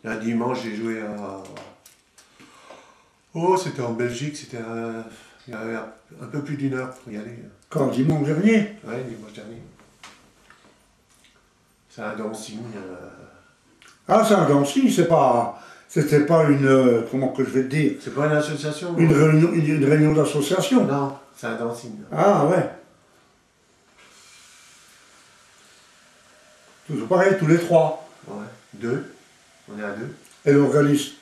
Un dimanche, j'ai joué à... Oh, c'était en Belgique, c'était il y avait un peu plus d'1 heure pour y aller. Quand, dimanche dernier? Ouais, dimanche dernier. C'est un dancing. Ah, c'est un dancing, c'est pas... C'était pas une... comment que je vais te dire? C'est pas une association. Une réunion d'association? Non, c'est un dancing. Ah, ouais. Toujours pareil, tous les trois. Ouais, 2. On est à 2. Et l'organiste,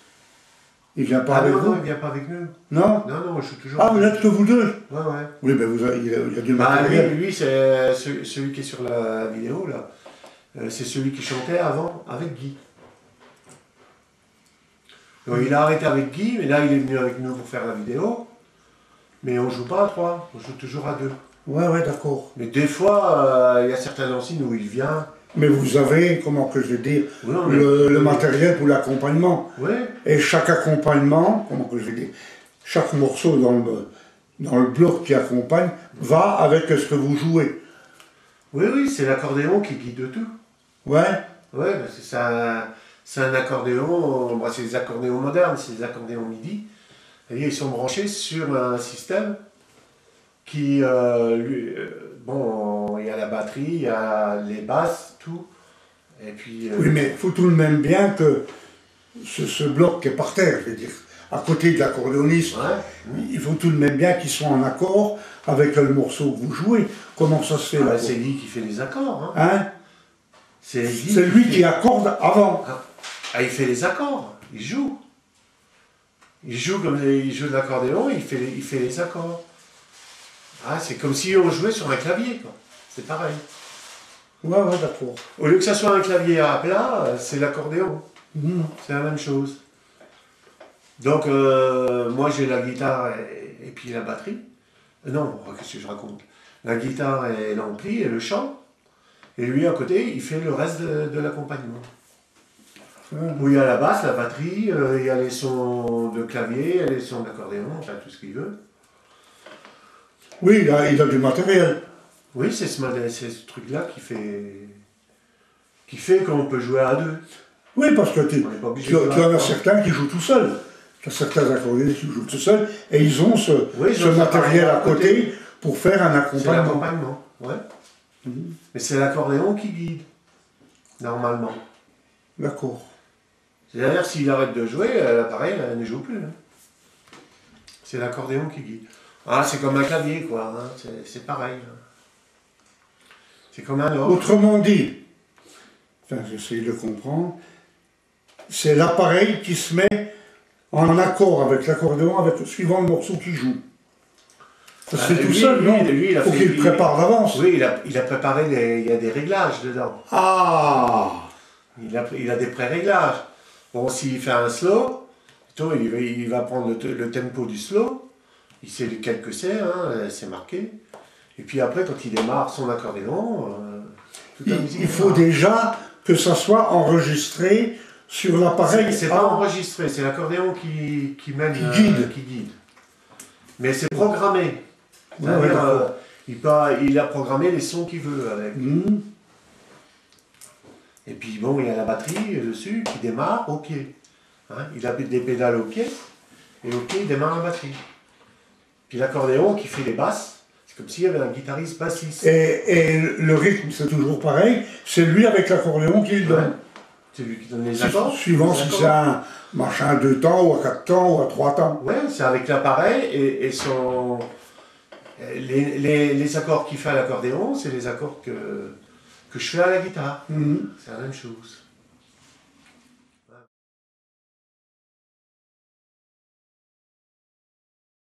il vient pas avec non, vous? non, il vient pas avec nous. Non? Non, non, je suis toujours... Ah, vous n'êtes que vous deux? Ouais, ouais. Oui, ben il y a du Bah, matériel. lui c'est celui qui est sur la vidéo, là. C'est celui qui chantait avant avec Guy. Donc, il a arrêté avec Guy, mais là, il est venu avec nous pour faire la vidéo. Mais on joue pas à 3, on joue toujours à 2. Ouais, ouais, d'accord. Mais des fois, il y a certains dancing où il vient. Mais vous avez, comment que je vais dire, Oui, le matériel pour l'accompagnement. Oui. Et chaque accompagnement, comment que je vais dire, chaque morceau dans le bloc qui accompagne va avec ce que vous jouez. Oui, oui, c'est l'accordéon qui guide tout. Ouais. Ouais, parce que c'est un accordéon, bah, c'est des accordéons modernes, c'est des accordéons MIDI. C'est-à-dire ils sont branchés sur un système qui, bon, il y a la batterie, il y a les basses, tout. Et puis, Oui, mais il faut tout de même bien que ce bloc qui est par terre, je veux dire, à côté de l'accordéoniste, ouais. il faut tout de même bien qu'ils soient en accord avec le morceau que vous jouez. Comment ça se fait là? C'est lui qui fait les accords. Hein? C'est lui qui accorde avant. Ah, il fait les accords, il joue. Il joue comme il joue de l'accordéon, il fait les accords. Ah, c'est comme si on jouait sur un clavier, quoi. C'est pareil. Ouais, ouais, d'accord. Au lieu que ça soit un clavier à plat, c'est l'accordéon. Mmh. C'est la même chose. Donc, moi j'ai la guitare et puis la batterie. Non, qu'est-ce que je raconte? La guitare et l'ampli et le chant. Et lui, à côté, il fait le reste de l'accompagnement. Où il y a la basse, la batterie, il y a les sons de clavier, il y a les sons d'accordéon, enfin tout ce qu'il veut. Oui, il a du matériel. Oui, c'est ce truc-là qui fait qu'on peut jouer à 2. Oui, parce que tu en as certains qui jouent tout seuls. Tu as certains accordéonistes qui jouent tout seuls et ils ont ce matériel à côté pour faire un accompagnement. C'est l'accompagnement, ouais. Mais c'est l'accordéon qui guide, normalement. D'accord. C'est-à-dire, s'il arrête de jouer, l'appareil ne joue plus. Hein. C'est l'accordéon qui guide. Ah, c'est comme un clavier, quoi. Hein. C'est pareil. Hein. C'est comme un orgue. Autrement dit, enfin, j'essaie de comprendre, c'est l'appareil qui se met en accord avec l'accordéon, suivant le morceau qu'il joue. Ça se fait tout seul, non? Il faut qu'il le prépare d'avance. Oui, il a préparé, il y a des réglages dedans. Ah! Il a des pré-réglages. Bon, s'il fait un slow, il va prendre le tempo du slow, il sait lequel que c'est, hein, c'est marqué. Et puis après, quand il démarre son accordéon, il faut déjà que ça soit enregistré sur l'appareil. C'est pas enregistré, c'est l'accordéon qui guide. Mais c'est programmé. C'est-à-dire, il a programmé les sons qu'il veut avec. Et puis bon, il y a la batterie dessus qui démarre au pied. Hein, il a des pédales au pied, et au pied il démarre la batterie. Puis l'accordéon qui fait les basses, c'est comme s'il y avait un guitariste bassiste. Et le rythme, c'est toujours pareil, c'est lui avec l'accordéon qui le donne. Ouais. C'est lui qui donne les accords. Suivant si c'est un machin à 2 temps, ou à 4 temps, ou à 3 temps. Oui, c'est avec l'appareil et son... Les accords qu'il fait à l'accordéon, c'est les accords que je fais à la guitare. C'est la même chose.